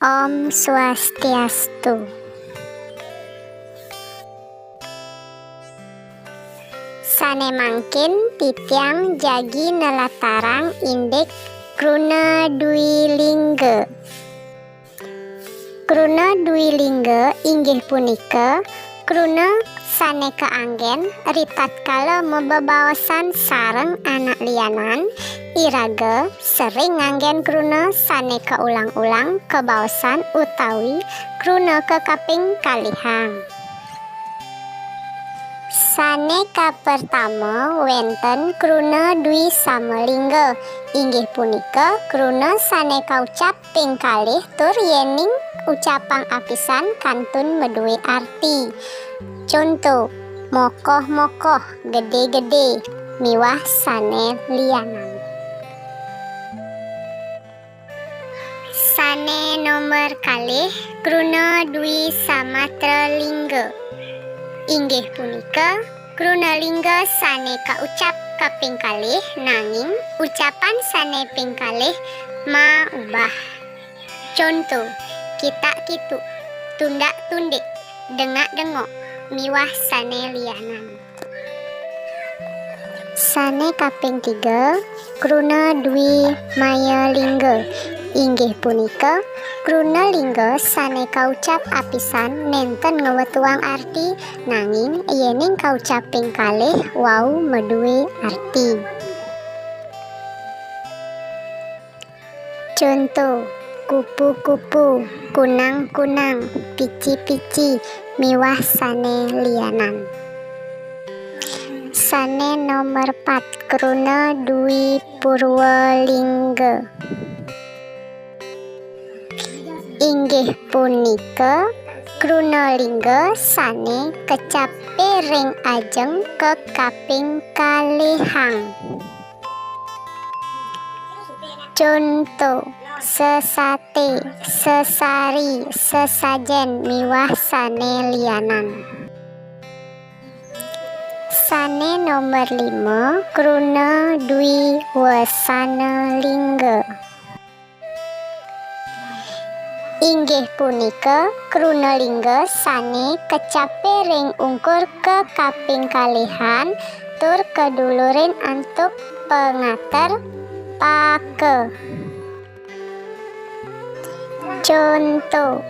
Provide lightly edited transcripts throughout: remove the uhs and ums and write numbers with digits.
Om Swastiastu. Sane mangkin titiang jagi nelatarang indek kruna dwilingga. Kruna dwilingga inggih punika kruna sane kaanggen ritat kala mebebaosan sareng anak lianan iraga sering nganggen kruna sane kaulang-ulang kebaosan utawi kruna kekaping kalihang. Sane kapertama wenten kruna dwi samelingga inggih punika kruna sane kaucap ping kalih tur yening ucapang apisan kantun meduwe arti. Contoh, mokoh-mokoh, gede-gede, miwah sane lianan. Sane nomor kalih kruna dwi samatra lingga inggih punika kruna lingga sane kaucap kaping kalih nanging ucapan sane ping kalih ma ubah. Contoh, kitak kitu, tundak tundik, dengak dengok, miwah sane lianan. Sane kaping 3 kruna dwi maya lingga inggih punika kruna lingga sane kaucap apisan nenten ngewetuang arti nanging yening kaucap ping kalih wau meduwe arti. Contoh, kupu-kupu, kunang-kunang, pici-pici, miwah sane lianan. Sane nomor 4 kruna dwi purwalingga inggih punika kruna lingga sane kecape ring ajeng kekaping kalihang. Contoh, sesate, sesari, sesajen, miwah sane lianan. Sane nomor 5 kruna dwi wasana lingga inggih punika kruna lingga sane kecape ring ungkur ke kaping kalihan tur kedulurin antuk pengater pake. Contoh,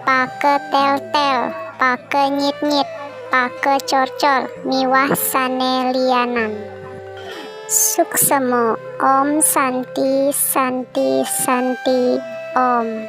pake tel-tel, pake nyit-nyit, pake cor-cor, miwah sane lianan. Suksemo. Om Santi Santi Santi Om.